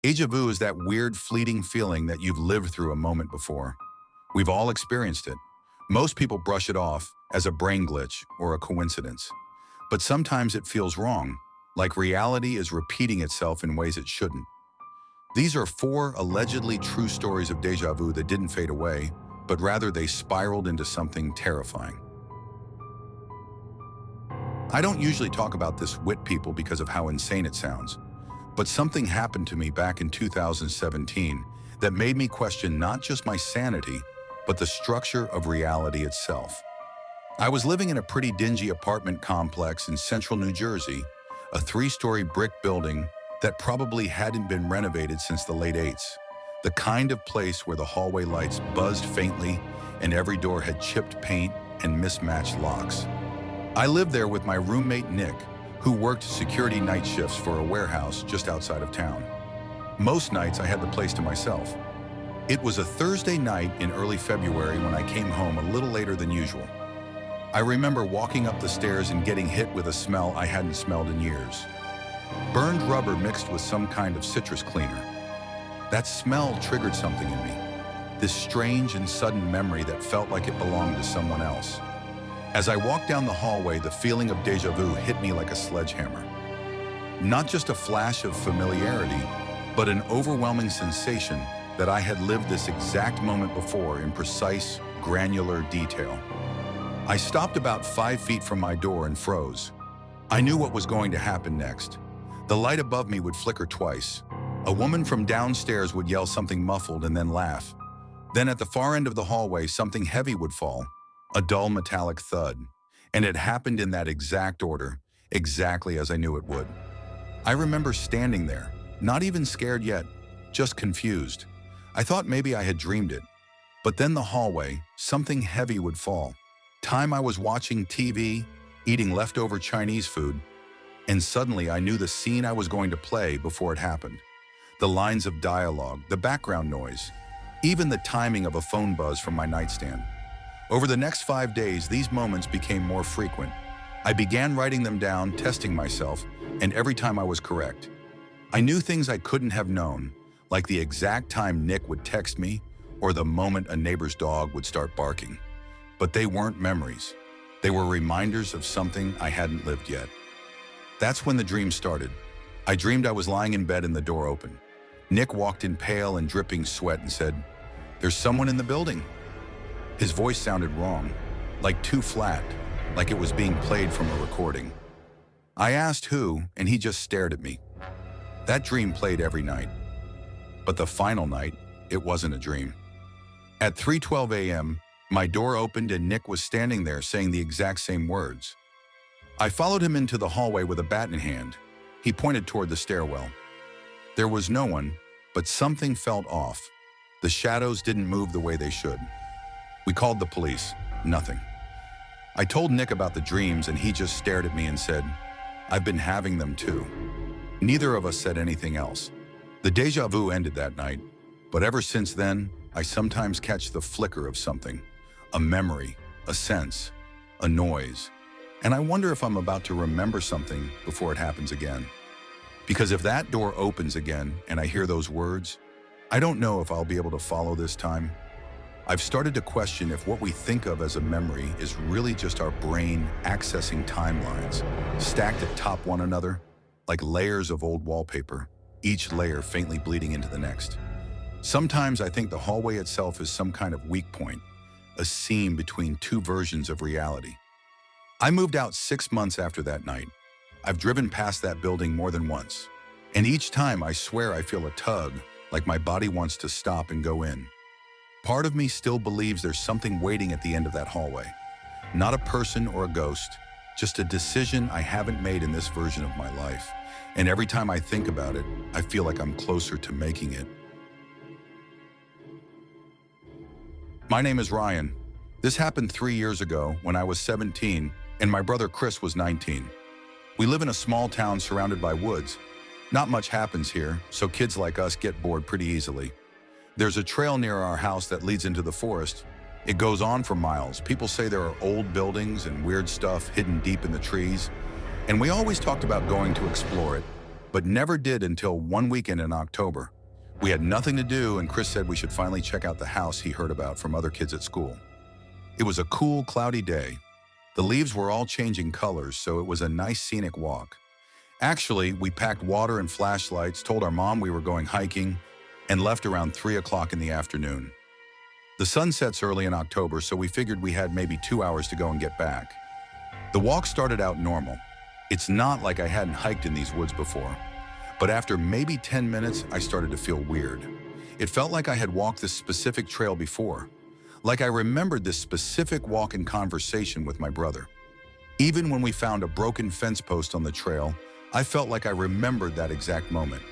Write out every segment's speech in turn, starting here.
Déjà vu is that weird, fleeting feeling that you've lived through a moment before. We've all experienced it. Most people brush it off as a brain glitch or a coincidence. But sometimes it feels wrong, like reality is repeating itself in ways it shouldn't. These are four allegedly true stories of déjà vu that didn't fade away, but rather they spiraled into something terrifying. I don't usually talk about this with people because of how insane it sounds, but something happened to me back in 2017 that made me question not just my sanity, but the structure of reality itself. I was living in a pretty dingy apartment complex in central New Jersey, a three-story brick building that probably hadn't been renovated since the late 80s. The kind of place where the hallway lights buzzed faintly and every door had chipped paint and mismatched locks. I lived there with my roommate Nick, who worked security night shifts for a warehouse just outside of town. Most nights I had the place to myself. It was a Thursday night in early February when I came home a little later than usual. I remember walking up the stairs and getting hit with a smell I hadn't smelled in years. Burned rubber mixed with some kind of citrus cleaner. That smell triggered something in me, this strange and sudden memory that felt like it belonged to someone else. As I walked down the hallway, the feeling of déjà vu hit me like a sledgehammer. Not just a flash of familiarity, but an overwhelming sensation that I had lived this exact moment before in precise, granular detail. I stopped about 5 feet from my door and froze. I knew what was going to happen next. The light above me would flicker twice. A woman from downstairs would yell something muffled and then laugh. Then at the far end of the hallway, something heavy would fall. A dull metallic thud, and it happened in that exact order, exactly as I knew it would. I remember standing there, not even scared yet, just confused. I thought maybe I had dreamed it. But then the hallway, something heavy would fall. Time I was watching TV, eating leftover Chinese food, and suddenly I knew the scene I was going to play before it happened. The lines of dialogue, the background noise, even the timing of a phone buzz from my nightstand. Over the next 5 days, these moments became more frequent. I began writing them down, testing myself, and every time I was correct. I knew things I couldn't have known, like the exact time Nick would text me or the moment a neighbor's dog would start barking. But they weren't memories. They were reminders of something I hadn't lived yet. That's when the dream started. I dreamed I was lying in bed and the door opened. Nick walked in pale and dripping sweat and said, "There's someone in the building." His voice sounded wrong, like too flat, like it was being played from a recording. I asked who, and he just stared at me. That dream played every night. But the final night, it wasn't a dream. At 3:12 a.m., my door opened and Nick was standing there saying the exact same words. I followed him into the hallway with a bat in hand. He pointed toward the stairwell. There was no one, but something felt off. The shadows didn't move the way they should. We called the police. Nothing. I told Nick about the dreams and he just stared at me and said, "I've been having them too." Neither of us said anything else. The déjà vu ended that night, but ever since then, I sometimes catch the flicker of something. A memory, a sense, a noise. And I wonder if I'm about to remember something before it happens again. Because if that door opens again and I hear those words, I don't know if I'll be able to follow this time. I've started to question if what we think of as a memory is really just our brain accessing timelines, stacked atop one another, like layers of old wallpaper, each layer faintly bleeding into the next. Sometimes I think the hallway itself is some kind of weak point, a seam between two versions of reality. I moved out 6 months after that night. I've driven past that building more than once, and each time I swear I feel a tug, like my body wants to stop and go in. Part of me still believes there's something waiting at the end of that hallway. Not a person or a ghost, just a decision I haven't made in this version of my life. And every time I think about it, I feel like I'm closer to making it. My name is Ryan. This happened 3 years ago when I was 17 and my brother Chris was 19. We live in a small town surrounded by woods. Not much happens here, so kids like us get bored pretty easily. There's a trail near our house that leads into the forest. It goes on for miles. People say there are old buildings and weird stuff hidden deep in the trees. And we always talked about going to explore it, but never did until one weekend in October. We had nothing to do, and Chris said we should finally check out the house he heard about from other kids at school. It was a cool, cloudy day. The leaves were all changing colors, so it was a nice scenic walk. Actually, we packed water and flashlights, told our mom we were going hiking, and left around 3 o'clock in the afternoon. The sun sets early in October, so we figured we had maybe 2 hours to go and get back. The walk started out normal. It's not like I hadn't hiked in these woods before, but after maybe 10 minutes, I started to feel weird. It felt like I had walked this specific trail before, like I remembered this specific walk and conversation with my brother. Even when we found a broken fence post on the trail, I felt like I remembered that exact moment.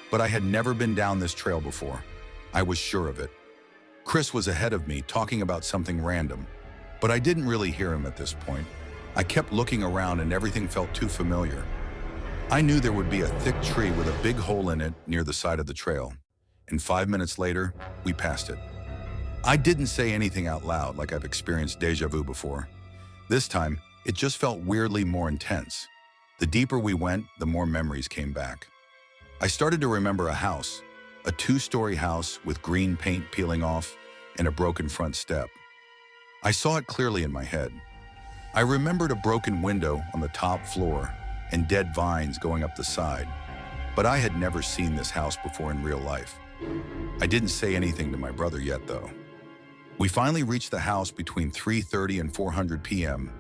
But I had never been down this trail before. I was sure of it. Chris was ahead of me, talking about something random, but I didn't really hear him at this point. I kept looking around and everything felt too familiar. I knew there would be a thick tree with a big hole in it near the side of the trail, and 5 minutes later, we passed it. I didn't say anything out loud like I've experienced déjà vu before. This time, it just felt weirdly more intense. The deeper we went, the more memories came back. I started to remember a house, a 2-story house with green paint peeling off and a broken front step. I saw it clearly in my head. I remembered a broken window on the top floor and dead vines going up the side, but I had never seen this house before in real life. I didn't say anything to my brother yet, though. We finally reached the house between 3:30 and 400 p.m.,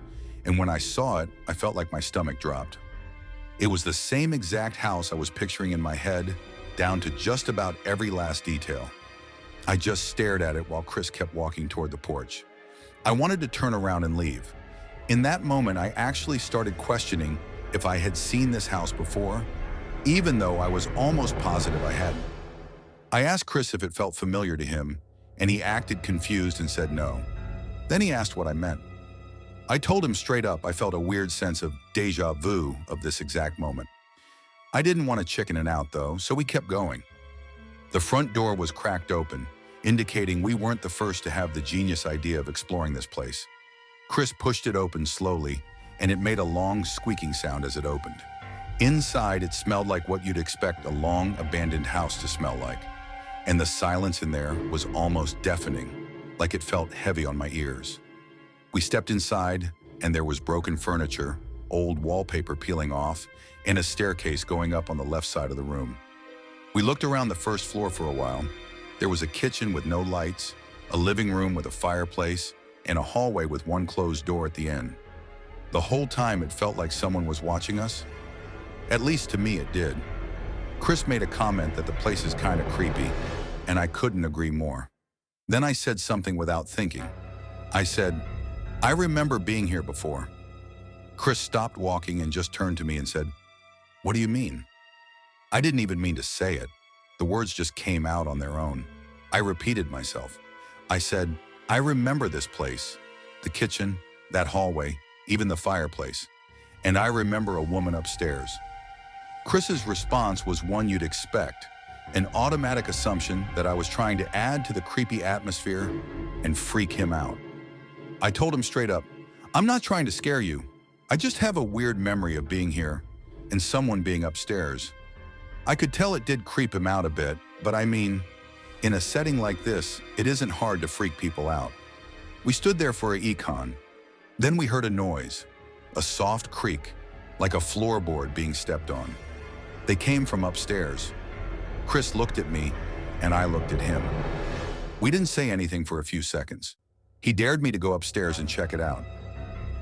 and when I saw it, I felt like my stomach dropped. It was the same exact house I was picturing in my head, down to just about every last detail. I just stared at it while Chris kept walking toward the porch. I wanted to turn around and leave. In that moment, I actually started questioning if I had seen this house before, even though I was almost positive I hadn't. I asked Chris if it felt familiar to him, and he acted confused and said no. Then he asked what I meant. I told him straight up I felt a weird sense of déjà vu of this exact moment. I didn't want to chicken it out though, so we kept going. The front door was cracked open, indicating we weren't the first to have the genius idea of exploring this place. Chris pushed it open slowly, and it made a long squeaking sound as it opened. Inside, it smelled like what you'd expect a long, abandoned house to smell like. And the silence in there was almost deafening, like it felt heavy on my ears. We stepped inside, and there was broken furniture, old wallpaper peeling off, and a staircase going up on the left side of the room. We looked around the first floor for a while. There was a kitchen with no lights, a living room with a fireplace, and a hallway with one closed door at the end. The whole time it felt like someone was watching us. At least to me it did. Chris made a comment that the place is kind of creepy, and I couldn't agree more. Then I said something without thinking. I said, "I remember being here before." Chris stopped walking and just turned to me and said, "What do you mean?" I didn't even mean to say it. The words just came out on their own. I repeated myself. I said, "I remember this place, the kitchen, that hallway, even the fireplace. And I remember a woman upstairs." Chris's response was one you'd expect, an automatic assumption that I was trying to add to the creepy atmosphere and freak him out. I told him straight up, "I'm not trying to scare you. I just have a weird memory of being here and someone being upstairs." I could tell it did creep him out a bit, but I mean, in a setting like this, it isn't hard to freak people out. We stood there for a econ. Then we heard a noise, a soft creak, like a floorboard being stepped on. They came from upstairs. Chris looked at me, and I looked at him. We didn't say anything for a few seconds. He dared me to go upstairs and check it out.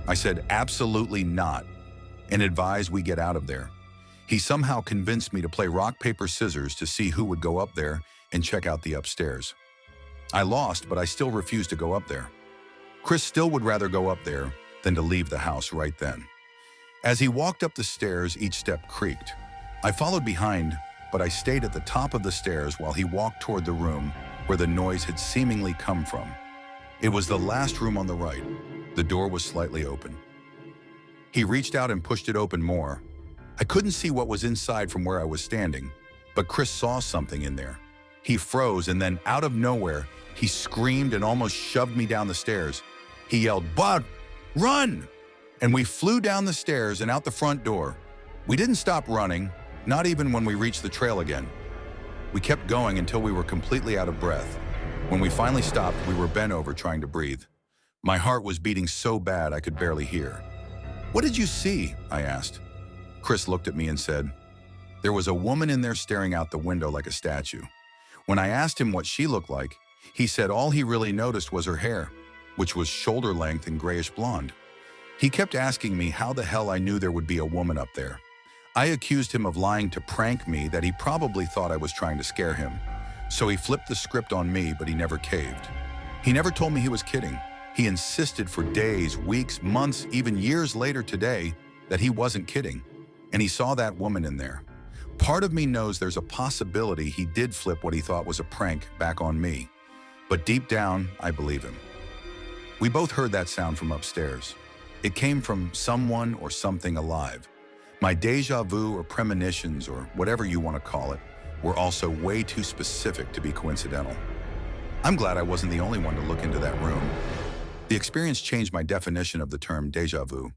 I said absolutely not, and advised we get out of there. He somehow convinced me to play rock, paper, scissors to see who would go up there and check out the upstairs. I lost, but I still refused to go up there. Chris still would rather go up there than to leave the house right then. As he walked up the stairs, each step creaked. I followed behind, but I stayed at the top of the stairs while he walked toward the room where the noise had seemingly come from. It was the last room on the right. The door was slightly open. He reached out and pushed it open more. I couldn't see what was inside from where I was standing, but Chris saw something in there. He froze, and then out of nowhere, he screamed and almost shoved me down the stairs. He yelled, "Bud, run!" And we flew down the stairs and out the front door. We didn't stop running, not even when we reached the trail again. We kept going until we were completely out of breath. When we finally stopped, we were bent over trying to breathe. My heart was beating so bad I could barely hear. "What did you see?" I asked. Chris looked at me and said, "There was a woman in there staring out the window like a statue." When I asked him what she looked like, he said all he really noticed was her hair, which was shoulder length and grayish blonde. He kept asking me how the hell I knew there would be a woman up there. I accused him of lying to prank me, that he probably thought I was trying to scare him. So he flipped the script on me, but he never caved. He never told me he was kidding. He insisted for days, weeks, months, even years later today that he wasn't kidding. And he saw that woman in there. Part of me knows there's a possibility he did flip what he thought was a prank back on me. But deep down, I believe him. We both heard that sound from upstairs. It came from someone or something alive. My déjà vu or premonitions, or whatever you want to call it, were also way too specific to be coincidental. I'm glad I wasn't the only one to look into that room. The experience changed my definition of the term déjà vu.